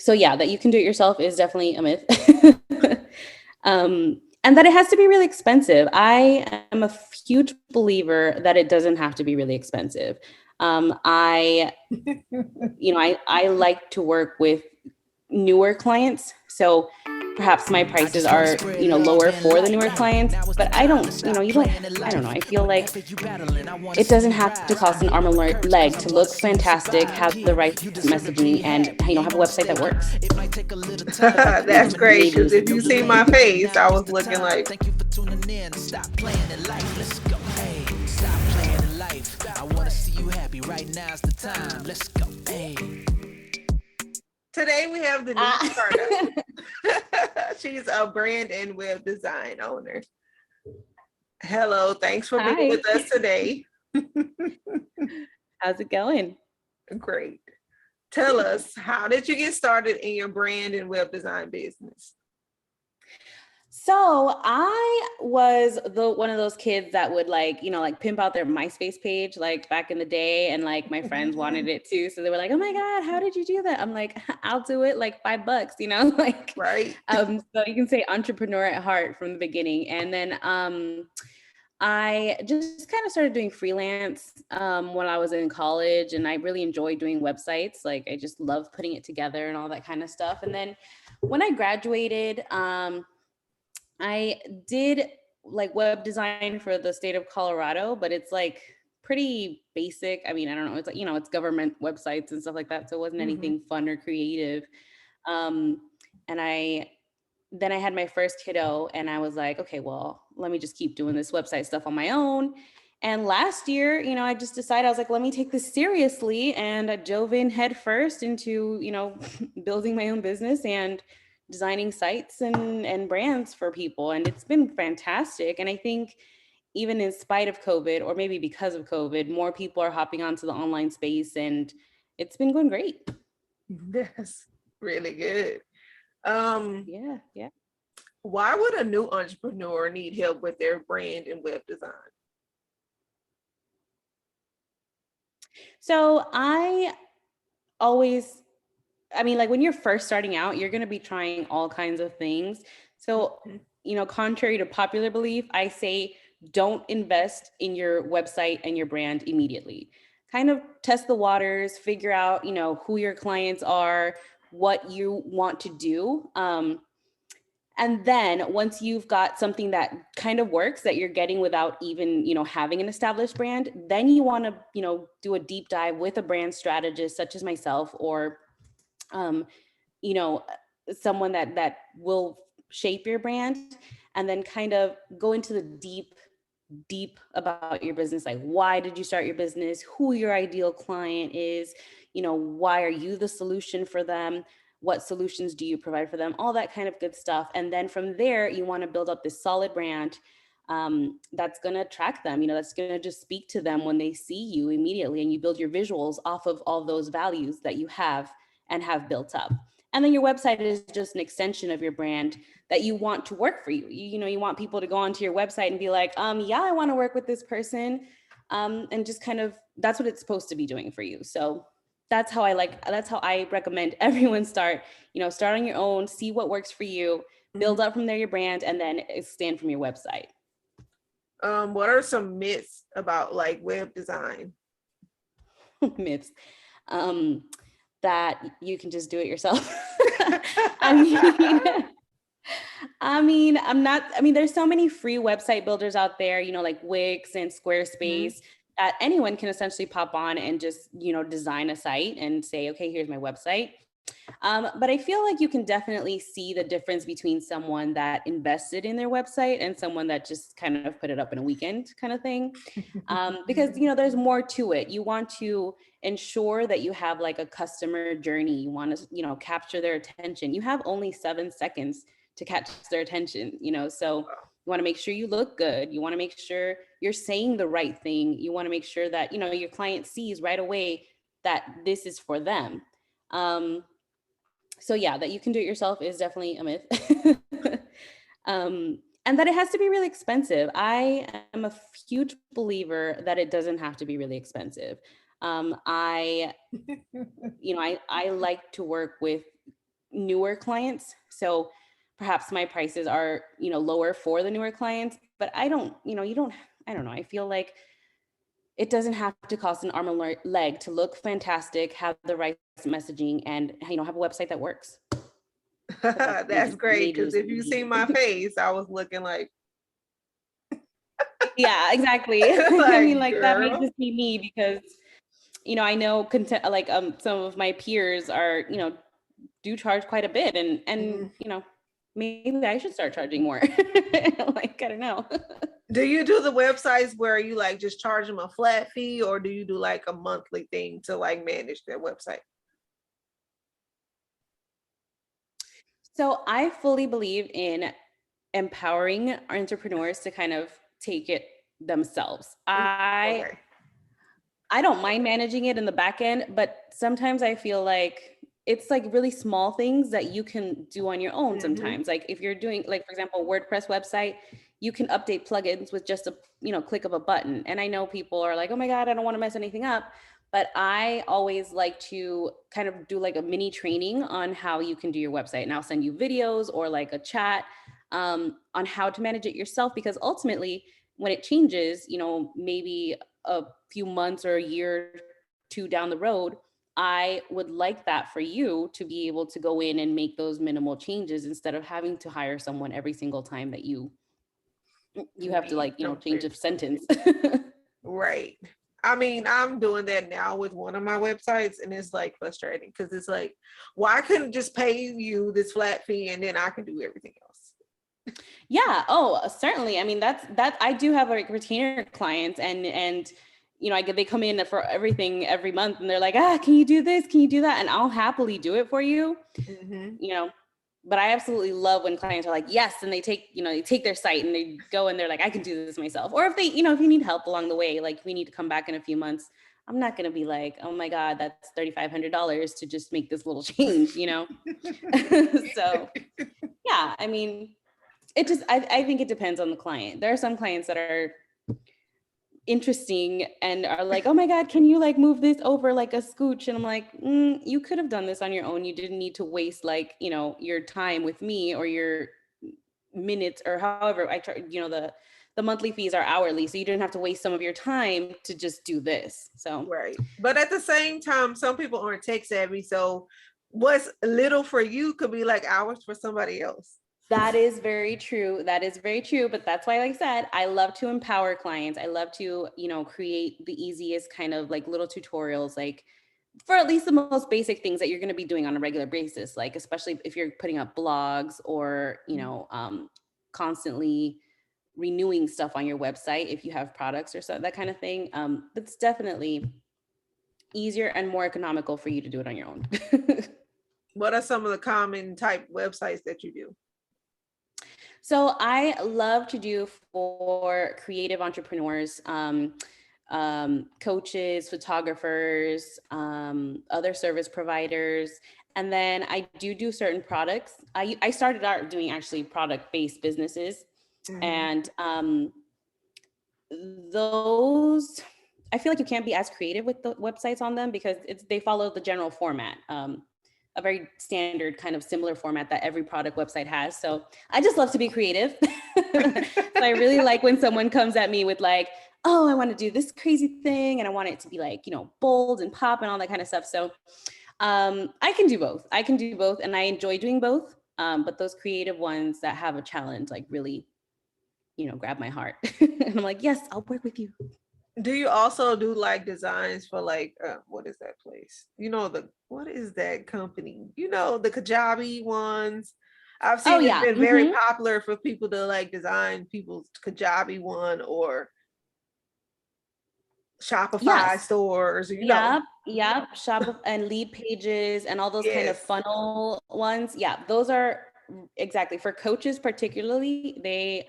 So yeah, that you can do it yourself is definitely a myth. And that it has to be really expensive. I am a huge believer that it doesn't have to be really expensive. I, I like to work with newer clients. So perhaps my prices are, lower for the newer clients, but I don't, I don't know. I feel like it doesn't have to cost an arm and leg to look fantastic, have the right messaging, and, have a website that works. That's great, Maybe because use if some you see design. my face, I was looking like, Stop playing in life, let's go. Hey, stop playing in life. I wanna see you happy. Right now's the time. Let's go. Hey. today we have Denise Ah. Cardo. She's a brand and web design owner. Hello, thanks for being Hi. with us today. How's it going? Great. Tell us, how did you get started in your brand and web design business? So I was the one of those kids that would like pimp out their MySpace page like back in the day, and like my friends wanted it too. So they were like, "Oh my God, how did you do that?" I'm like, "I'll do it like $5, like Right. so you can say entrepreneur at heart from the beginning. And then I just kind of started doing freelance when I was in college, and I really enjoyed doing websites. Like I just love putting it together and all that kind of stuff. And then when I graduated, I did like web design for the state of Colorado, but it's like pretty basic. I mean, I don't know. It's like, it's government websites and stuff like that. So it wasn't Mhm. anything fun or creative. Um, and then I had my first kiddo, and I was like, okay, well, let me just keep doing this website stuff on my own. And last year, I just decided, I was like, let me take this seriously. And I dove in head first into, building my own business and designing sites and brands for people. And it's been fantastic. And I think even in spite of COVID, or maybe because of COVID, more people are hopping onto the online space, and it's been going great. That's really good. Um, Yeah, yeah. why would a new entrepreneur need help with their brand and web design? So always I mean, like when you're first starting out, you're going to be trying all kinds of things. So, Mhm. contrary to popular belief, I say don't invest in your website and your brand immediately. Kind of test the waters, figure out, who your clients are, what you want to do. And then once you've got something that kind of works that you're getting without even, having an established brand, then you want to, do a deep dive with a brand strategist such as myself, or um, you know someone that will shape your brand, and then kind of go into the deep about your business. Like, why did you start your business, who your ideal client is, why are you the solution for them, what solutions do you provide for them, all that kind of good stuff. And then from there you want to build up this solid brand that's going to attract them, that's going to just speak to them when they see you immediately, and you build your visuals off of all those values that you have and have built up. And then your website is just an extension of your brand that you want to work for you. You want people to go onto your website and be like, yeah, I want to work with this person. And just kind of, that's what it's supposed to be doing for you. So that's how I recommend everyone start. Start on your own, see what works for you, Mhm. build up from there your brand, and then expand from your website. What are some myths about like web design? Myths. Um, that you can just do it yourself. I mean, there's so many free website builders out there, like Wix and Mhm. Squarespace, that anyone can essentially pop on and just, design a site and say, okay, here's my website. But I feel like you can definitely see the difference between someone that invested in their website and someone that just kind of put it up in a weekend kind of thing. Because, there's more to it. You want to ensure that you have like a customer journey. You want to, capture their attention. You have only 7 seconds to catch their attention, so you want to make sure you look good. You want to make sure you're saying the right thing. You want to make sure that, your client sees right away that this is for them. Um, so yeah, that you can do it yourself is definitely a myth. And that it has to be really expensive. I am a huge believer that it doesn't have to be really expensive. I like to work with newer clients. So perhaps my prices are, lower for the newer clients, but I don't, I don't know. I feel like it doesn't have to cost an arm and leg to look fantastic, have the right messaging, and, have a website that works. But that's That's great, maybe because just if you see me. my face, I was looking like, Yeah, exactly. I mean, like, like that may girl. just be me because, I know content, like some of my peers are, do charge quite a bit, and Mm. maybe I should start charging more. Like, I don't know. Do you do the websites where you like just charge them a flat fee, or do you do like a monthly thing to like manage their website? So I fully believe in empowering our entrepreneurs to kind of take it themselves. Okay. I don't mind managing it in the back end, but sometimes I feel like it's like really small things that you can do on your own Mm-hmm. sometimes. Like if you're doing, like, for example, WordPress website, you can update plugins with just a, click of a button. And I know people are like, oh my God, I don't want to mess anything up. But I always like to kind of do like a mini training on how you can do your website. And I'll send you videos or like a chat on how to manage it yourself, because ultimately when it changes, maybe a few months or a year or two down the road, I would like that for you to be able to go in and make those minimal changes instead of having to hire someone every single time that you have to, like, change a Something. sentence. Right. I mean, I'm doing that now with one of my websites, and it's like frustrating because it's like, why couldn't just pay you this flat fee and then I can do everything else? Yeah. Oh, certainly. I mean, that I do have like retainer clients, and they come in for everything every month, and they're like, can you do this? Can you do that? And I'll happily do it for you. Mm-hmm. But I absolutely love when clients are like, yes, and they take their site and they go and they're like, I can do this myself. Or if if you need help along the way, like we need to come back in a few months, I'm not going to be like, oh my God, that's $3,500 to just make this little change, So yeah, I mean, I think it depends on the client. There are some clients that are interesting and are like, oh my God, can you like move this over like a scooch? And I'm like, you could have done this on your own. You didn't need to waste like, your time with me or your minutes or however I try, the monthly fees are hourly. So you didn't have to waste some of your time to just do this. So Right. But at the same time, some people aren't tech savvy. So what's little for you could be like hours for somebody else. that is very true. That is very true. But that's why, like I said, I love to empower clients. I love to, create the easiest kind of like little tutorials, like for at least the most basic things that you're going to be doing on a regular basis, like especially if you're putting up blogs or constantly renewing stuff on your website if you have products or so, that kind of thing. It's definitely easier and more economical for you to do it on your own. What are some of the common type websites that you do? So I love to do for creative entrepreneurs, coaches, photographers, other service providers. And then I do certain products. I started out doing actually product-based businesses. Mm-hmm. And those, I feel like you can't be as creative with the websites on them because they follow the general format. A very standard kind of similar format that every product website has. So I just love to be creative. So I really like when someone comes at me with like, oh, I want to do this crazy thing and I want it to be like, bold and pop and all that kind of stuff. So I can do both. I can do both and I enjoy doing both. But those creative ones that have a challenge like really, grab my heart. And I'm like, yes, I'll work with you. Do you also do like designs for like what is that place? What is that company? The Kajabi ones. I've Oh seen it's yeah. been very Mm-hmm. popular for people to like design people's Kajabi one or Shopify Yes. stores. Yep. Shop and lead pages and all those kind of Yes. funnel ones. Yeah, those are exactly for coaches, particularly.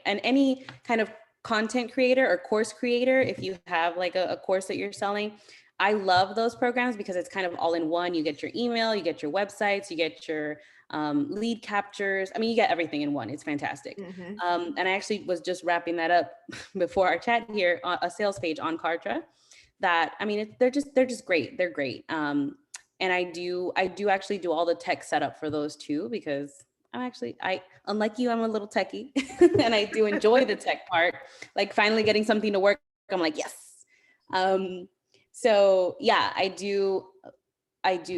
And any kind of content creator or course creator, if you have like a course that you're selling, I love those programs because it's kind of all in one. You get your email, you get your websites, you get your lead captures. I mean, you get everything in one. It's fantastic. Mm-hmm. And I actually was just wrapping that up before our chat here, a sales page on Kartra that, I mean, they're just great. They're great. And I do actually do all the tech setup for those too, because unlike you, I'm a little techie and I do enjoy the tech part, like finally getting something to work. I'm like, yes. So yeah, I do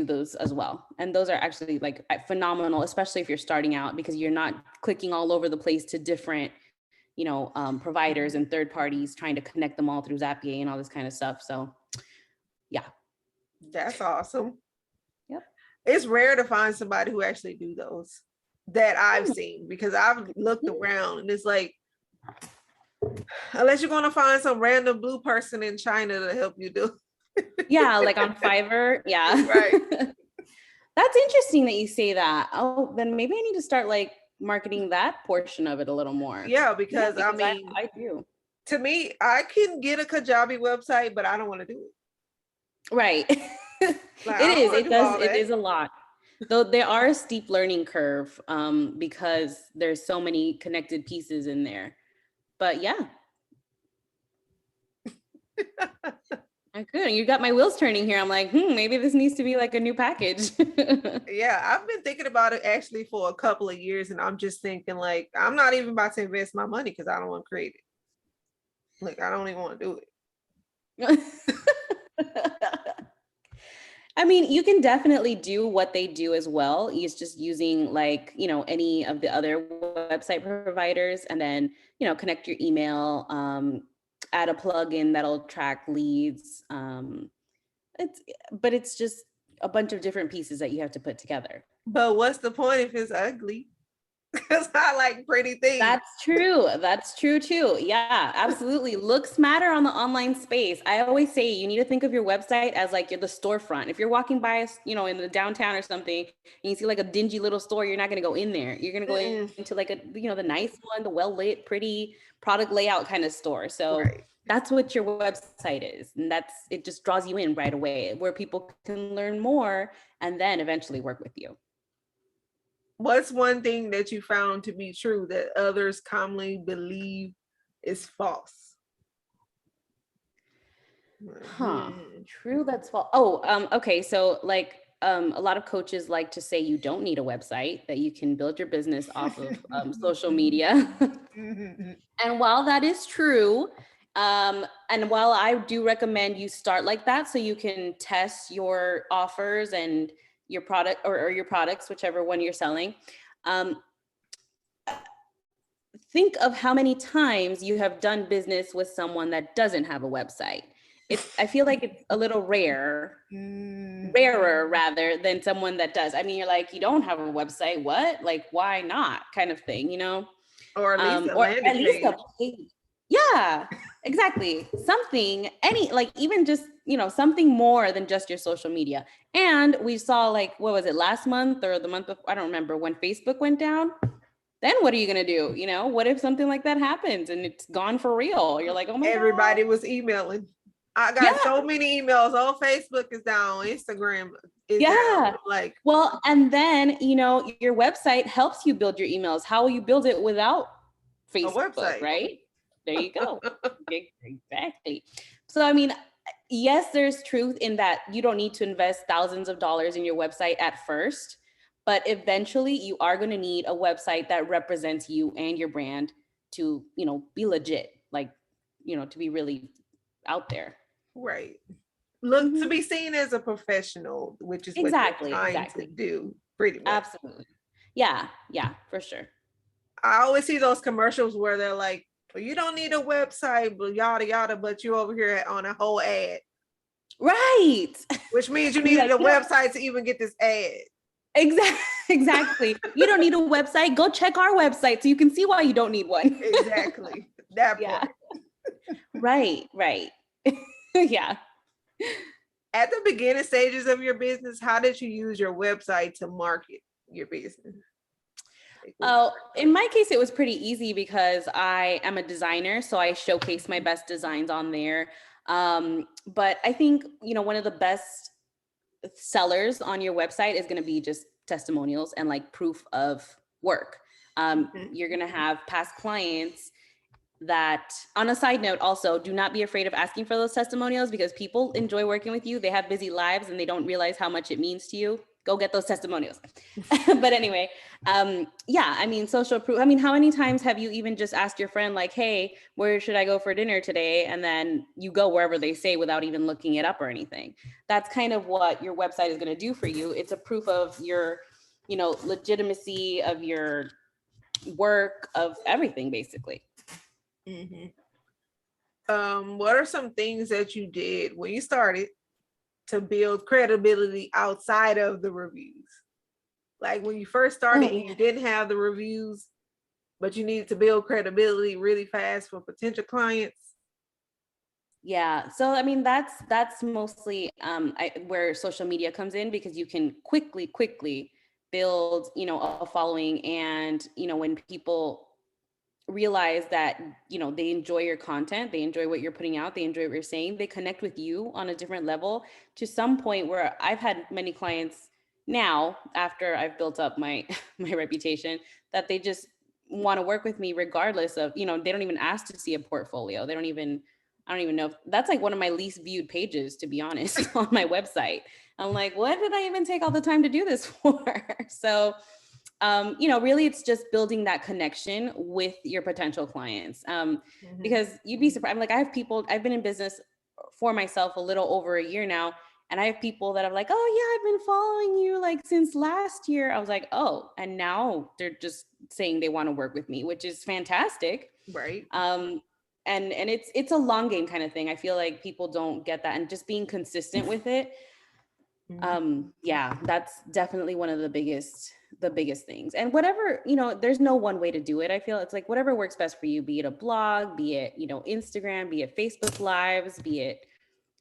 those as well. And those are actually like phenomenal, especially if you're starting out, because you're not clicking all over the place to different, providers and third parties, trying to connect them all through Zapier and all this kind of stuff. So yeah. That's awesome. Yep. It's rare to find somebody who actually do those that I've seen, because I've looked around and it's like, unless you're going to find some random blue person in China to help you do. Yeah, like on Fiverr. Yeah. Right. That's interesting that you say that. Oh, then maybe I need to start like marketing that portion of it a little more. Yeah, because I mean, I do. To me, I can get a Kajabi website, but I don't want to do it. Right. Like, It is a lot. Though there are a steep learning curve, because there's so many connected pieces in there. But yeah. I could. You got my wheels turning here. I'm like, maybe this needs to be like a new package. Yeah, I've been thinking about it actually for a couple of years, and I'm just thinking like, I'm not even about to invest my money because I don't want to create it. Like, I don't even want to do it. I mean, you can definitely do what they do as well. It's just using like, any of the other website providers, and then, connect your email, add a plugin that'll track leads. It's just a bunch of different pieces that you have to put together. But what's the point if it's ugly? Because I like pretty things. That's true. That's true too. Yeah, absolutely. Looks matter on the online space. I always say you need to think of your website as like you're the storefront. If you're walking by, in the downtown or something, and you see like a dingy little store, you're not going to go in there. You're going to go into like a, the nice one, the well-lit, pretty product layout kind of store. So that's what your website is. And it just draws you in right away, where people can learn more and then eventually work with you. What's one thing that you found to be true that others commonly believe is false? True, that's false. Oh, okay. So like, a lot of coaches like to say you don't need a website, that you can build your business off of social media. And while that is true, and while I do recommend you start like that, so you can test your offers and your product or your products, whichever one you're selling, think of how many times you have done business with someone that doesn't have a website. I feel like it's a little rarer rather than someone that does. I mean, you're like, you don't have a website, what? Like, why not? Kind of thing, Or at least a page. Yeah, exactly. Something, even just, something more than just your social media. And we saw like, what was it, last month or the month before? I don't remember, when Facebook went down. Then what are you going to do? What if something like that happens and it's gone for real? You're like, oh my Everybody God. was emailing. I got so many emails. On Facebook is down. Instagram is down. Like, well, and then, your website helps you build your emails. How will you build it without Facebook, right? There you go. Exactly. So, I mean, yes, there's truth in that you don't need to invest thousands of dollars in your website at first, but eventually you are going to need a website that represents you and your brand to, be legit, like, to be really out there. Right. Look, to be seen as a professional, which is what you're trying to do, pretty much. Absolutely. Yeah, for sure. I always see those commercials where they're like, well, you don't need a website, but yada yada, but you're over here on a whole ad. Right. Which means you needed a website to even get this ad. Exactly. You don't need a website. Go check our website so you can see why you don't need one. Exactly. That part. Right. Yeah. At the beginning stages of your business, how did you use your website to market your business? Oh, in my case, it was pretty easy because I am a designer, so I showcase my best designs on there. But I think, one of the best sellers on your website is going to be just testimonials and like proof of work. You're going to have past clients that on a side note, also do not be afraid of asking for those testimonials, because people enjoy working with you. They have busy lives and they don't realize how much it means to you. Go get those testimonials. But anyway, yeah, I mean, social proof. I mean, how many times have you even just asked your friend like, hey, where should I go for dinner today? And then you go wherever they say without even looking it up or anything. That's kind of what your website is going to do for you. It's a proof of your, legitimacy of your work, of everything, basically. Mm-hmm. What are some things that you did when you started to build credibility outside of the reviews? Like when you first started and you didn't have the reviews, but you needed to build credibility really fast for potential clients. Yeah. So, I mean, that's mostly where social media comes in, because you can quickly build, a following. And, when people realize that, they enjoy your content, they enjoy what you're putting out, they enjoy what you're saying, they connect with you on a different level, to some point where I've had many clients now, after I've built up my my reputation, that they just want to work with me regardless of, they don't even ask to see a portfolio. I don't even know if that's like one of my least viewed pages, to be honest, on my website. I'm like, what did I even take all the time to do this for? So really it's just building that connection with your potential clients. Because you'd be surprised. Like, I've been in business for myself a little over a year now. And I have people that are like, oh yeah, I've been following you like since last year. I was like, oh, and now they're just saying they want to work with me, which is fantastic. Right. And it's a long game kind of thing. I feel like people don't get that, and just being consistent with it. Yeah, that's definitely one of the biggest things. And whatever, there's no one way to do it. I feel it's like whatever works best for you, be it a blog, be it, Instagram, be it Facebook lives, be it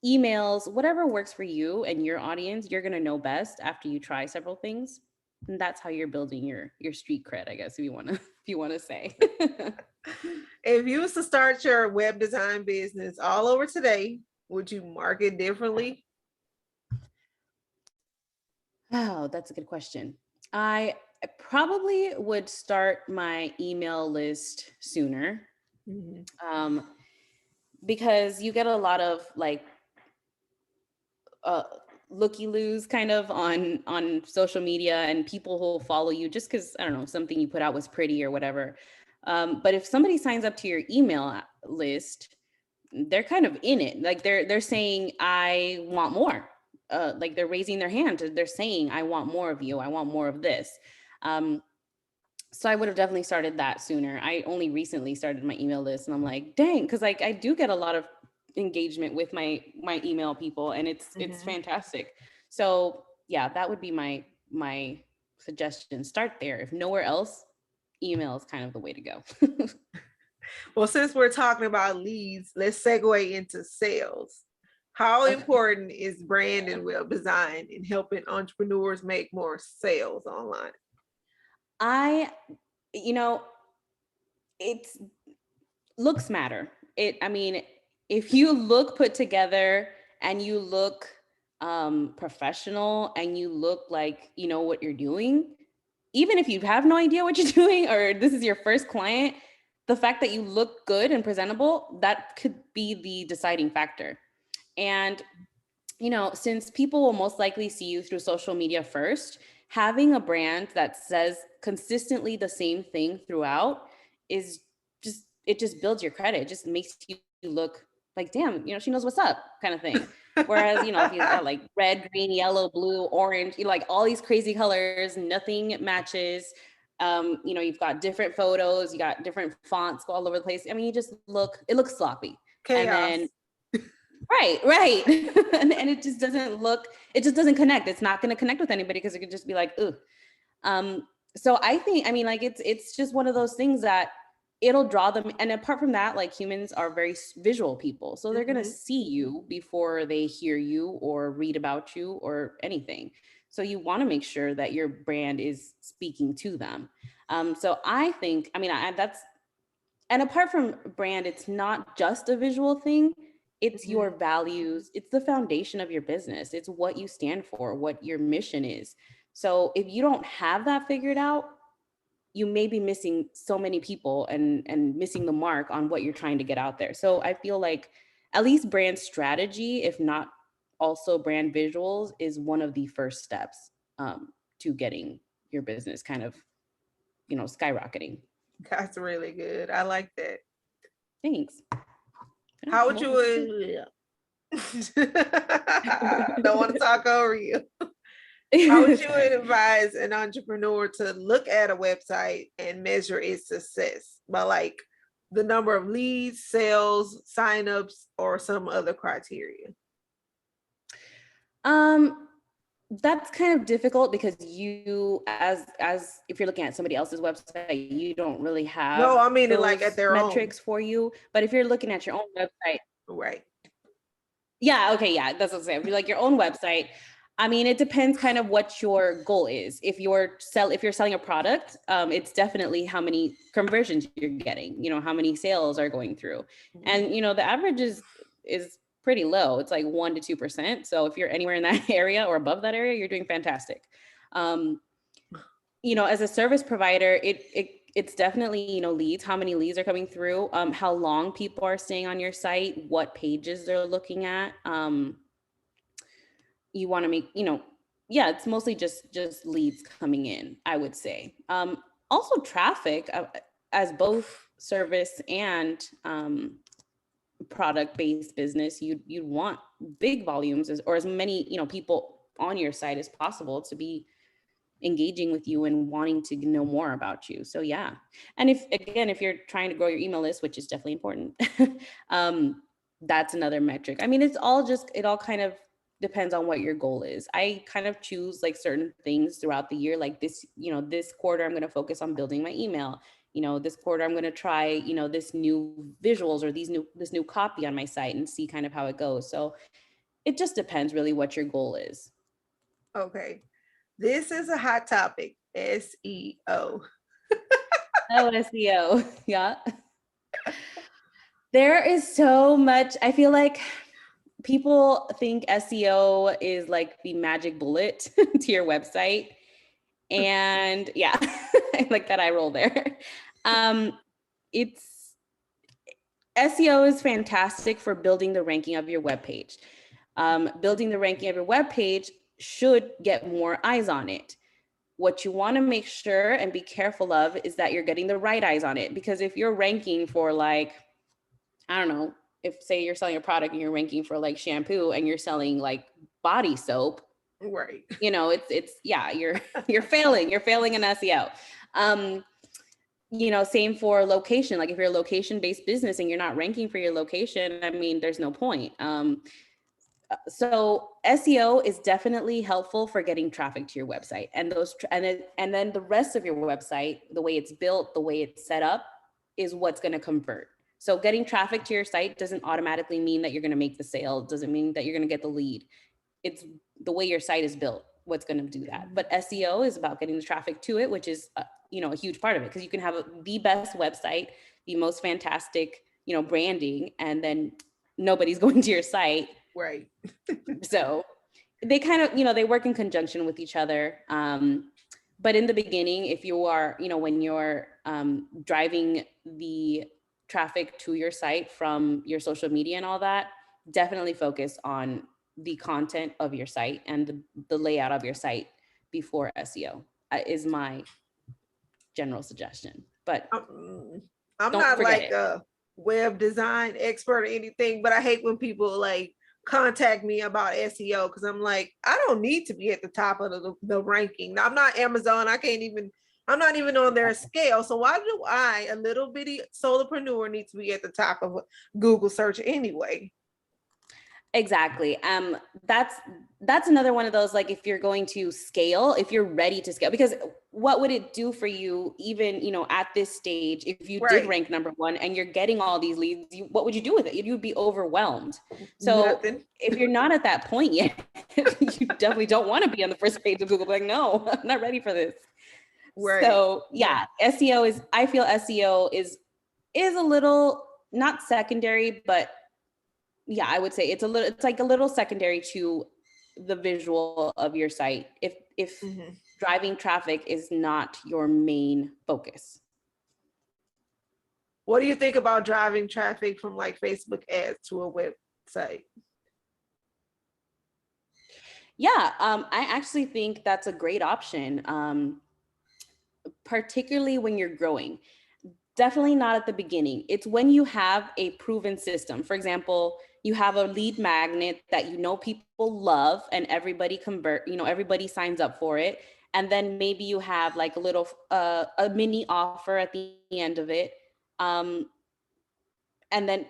emails, whatever works for you and your audience, you're going to know best after you try several things. And that's how you're building your street cred, I guess, if you want to say. If you was to start your web design business all over today, would you market differently? Oh, that's a good question. I probably would start my email list sooner, because you get a lot of like looky-loos kind of on social media, and people who will follow you just because, I don't know, something you put out was pretty or whatever. But if somebody signs up to your email list, they're kind of in it. Like they're saying, I want more. Like they're raising their hand. They're saying, I want more of you. I want more of this. So I would have definitely started that sooner. I only recently started my email list, and I'm like, dang, because like I do get a lot of engagement with my email people, and it's fantastic. So yeah, that would be my suggestion. Start there. If nowhere else, email is kind of the way to go. Well, since we're talking about leads, let's segue into sales. How important is brand and web design in helping entrepreneurs make more sales online? It's looks matter. I mean, if you look put together and you look professional and you look like you know what you're doing, even if you have no idea what you're doing or this is your first client, the fact that you look good and presentable, that could be the deciding factor. And since people will most likely see you through social media first, having a brand that says consistently the same thing throughout is just builds your credit. It just makes you look like, damn, she knows what's up kind of thing. Whereas, if you've got like red, green, yellow, blue, orange, like all these crazy colors, nothing matches. You've got different photos, you got different fonts all over the place. I mean, it looks sloppy. Chaos. And then Right. and it just doesn't connect. It's not going to connect with anybody because it could just be like, ooh. So I think, like, it's just one of those things that it'll draw them. And apart from that, like, humans are very visual people. So they're going to see you before they hear you or read about you or anything. So you want to make sure that your brand is speaking to them. So I think, and apart from brand, it's not just a visual thing. It's your values. It's the foundation of your business. It's what you stand for, what your mission is. So if you don't have that figured out, you may be missing so many people and missing the mark on what you're trying to get out there. So I feel like at least brand strategy, if not also brand visuals, is one of the first steps to getting your business kind of, skyrocketing. That's really good. I like that. Thanks. How would you don't want to talk over you. How would you advise an entrepreneur to look at a website and measure its success by like the number of leads, sales, signups, or some other criteria? That's kind of difficult because you, as if you're looking at somebody else's website, you don't really have No, I mean it like at their metrics for you. But if you're looking at your own website, right? Yeah. Okay. Yeah. That's what I'm saying. If you like your own website, I mean, it depends kind of what your goal is. If you're selling a product, it's definitely how many conversions you're getting, how many sales are going through. And, the average is pretty low. It's like 1% to 2%. So if you're anywhere in that area or above that area, you're doing fantastic. As a service provider, it's definitely, leads, how many leads are coming through, how long people are staying on your site, what pages they're looking at. You want to make, it's mostly just leads coming in, I would say. Also traffic, as both service and product-based business, you'd want big volumes or as many, people on your site as possible to be engaging with you and wanting to know more about you. So yeah. And if you're trying to grow your email list, which is definitely important, that's another metric. I mean, it all kind of depends on what your goal is. I kind of choose like certain things throughout the year. Like this quarter, I'm going to focus on building my email. This quarter, I'm going to try, this new visuals or this new copy on my site and see kind of how it goes. So it just depends really what your goal is. Okay. This is a hot topic, SEO. Oh, SEO. Yeah. There is so much, I feel like people think SEO is like the magic bullet to your website. And yeah, I like that eye roll there. SEO is fantastic for building the ranking of your webpage. Building the ranking of your webpage should get more eyes on it. What you want to make sure and be careful of is that you're getting the right eyes on it. Because if you're ranking for like, I don't know, if say you're selling a product and you're ranking for like shampoo and you're selling like body soap, right? You're failing in SEO. Same for location. Like if you're a location-based business and you're not ranking for your location, I mean, there's no point. So SEO is definitely helpful for getting traffic to your website, and then the rest of your website, the way it's built, the way it's set up, is what's going to convert. So getting traffic to your site doesn't automatically mean that you're going to make the sale. It doesn't mean that you're going to get the lead. It's the way your site is built, what's going to do that. But SEO is about getting the traffic to it, which is a huge part of it, because you can have the best website, the most fantastic, branding, and then nobody's going to your site. Right. So they kind of, they work in conjunction with each other. But in the beginning, if you are, when you're driving the traffic to your site from your social media and all that, definitely focus on the content of your site and the layout of your site before SEO is my general suggestion. But I'm not like a web design expert or anything, but I hate when people like contact me about SEO, because I'm like, I don't need to be at the top of the ranking. I'm not Amazon. I'm not even on their scale. So why do I, a little bitty solopreneur, need to be at the top of Google search anyway? Exactly. That's another one of those, like, if you're going to scale, if you're ready to scale, because what would it do for you even, at this stage, if you did rank number one and you're getting all these leads, what would you do with it? You'd be overwhelmed. So if you're not at that point yet, you definitely don't want to be on the first page of Google. Like, no, I'm not ready for this. Right. So yeah, I feel SEO is a little, not secondary, but yeah, I would say it's like a little secondary to the visual of your site. If driving traffic is not your main focus. What do you think about driving traffic from like Facebook ads to a website? Yeah, I actually think that's a great option, particularly when you're growing. Definitely not at the beginning. It's when you have a proven system. For example, you have a lead magnet that you know people love and everybody everybody signs up for it. And then maybe you have like a little, a mini offer at the end of it. And then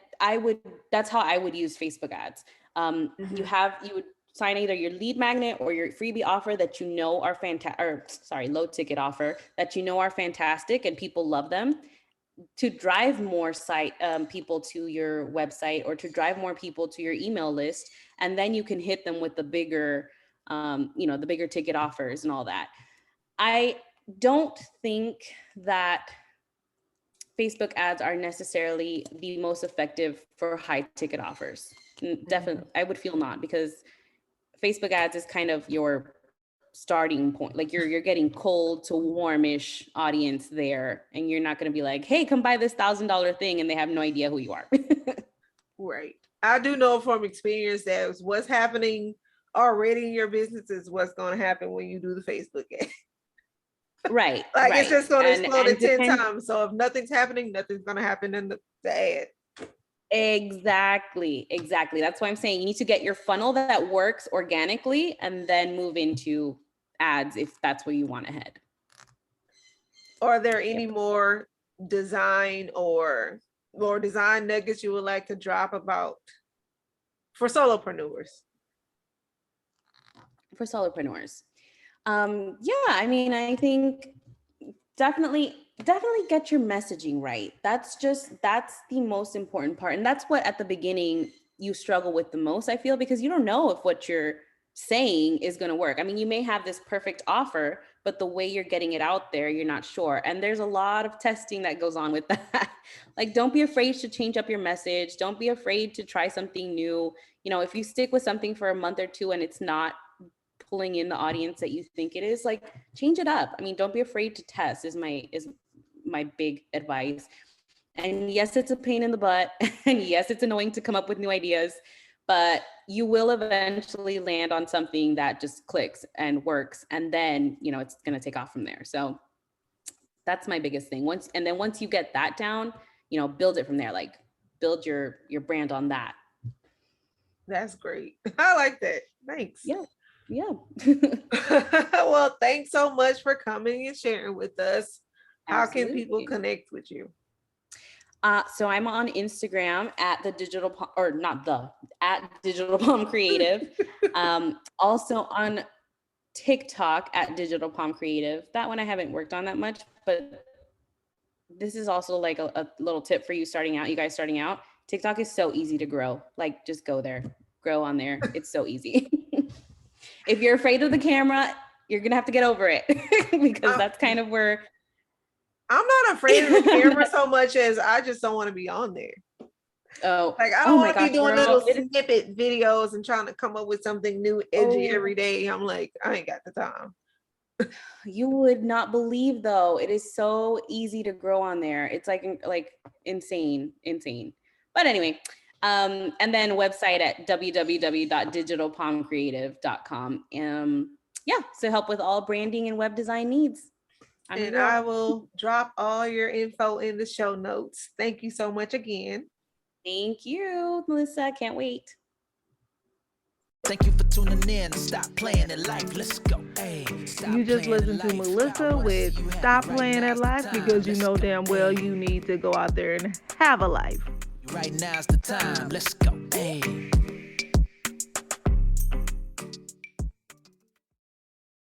that's how I would use Facebook ads. You would sign either your lead magnet or your freebie offer that you know are low ticket offer that you know are fantastic and people love them, to drive more people to your website or to drive more people to your email list. And then you can hit them with the bigger, the bigger ticket offers and all that. I don't think that Facebook ads are necessarily the most effective for high ticket offers. Definitely, I would feel not, because Facebook ads is kind of your starting point. Like you're getting cold to warmish audience there, and you're not going to be like, hey, come buy this $1,000 thing, and they have no idea who you are. Right. I do know from experience that what's happening already in your business is what's going to happen when you do the Facebook ad. Right. Like right. it's just going to explode at 10 depend- times. So if nothing's happening, nothing's going to happen in the ad. Exactly. That's why I'm saying you need to get your funnel that works organically and then move into ads if that's where you want to head. Are there any more design or design nuggets you would like to drop about for solopreneurs? For solopreneurs. Yeah, I mean, I think definitely get your messaging right. That's the most important part. And that's what at the beginning you struggle with the most, I feel, because you don't know if what you're saying is going to work. I mean, you may have this perfect offer, but the way you're getting it out there, you're not sure. And there's a lot of testing that goes on with that. Like, don't be afraid to change up your message. Don't be afraid to try something new. If you stick with something for a month or two and it's not pulling in the audience that you think it is, like, change it up. I mean, don't be afraid to test is my big advice. And yes, it's a pain in the butt. And yes, it's annoying to come up with new ideas, but you will eventually land on something that just clicks and works. And then, it's going to take off from there. So that's my biggest thing. Once you get that down, build it from there. Like, build your brand on that. That's great. I like that. Thanks. Yeah. Well, thanks so much for coming and sharing with us. How Absolutely. can people connect with you? So I'm on Instagram at Digital Palm Creative. Also on TikTok at Digital Palm Creative. That one I haven't worked on that much, but this is also like a little tip for you guys starting out. TikTok is so easy to grow. Like, just go there, grow on there. It's so easy. If you're afraid of the camera, you're going to have to get over it because that's kind of where. I'm not afraid of the camera so much as I just don't want to be on there. Oh, like I don't want to be doing little snippet videos and trying to come up with something new, edgy every day. I'm like, I ain't got the time. You would not believe, though. It is so easy to grow on there. It's like insane. But anyway, and then website at www.digitalpalmcreative.com. So help with all branding and web design needs. And I will drop all your info in the show notes. Thank you so much again. Thank you, Melissa. Can't wait. Thank you for tuning in. Stop playing at life. Let's go. Hey, you just listened to Melissa with Stop Playing at Life, because you know damn well you need to go out there and have a life. Right now's the time. Let's go. Hey.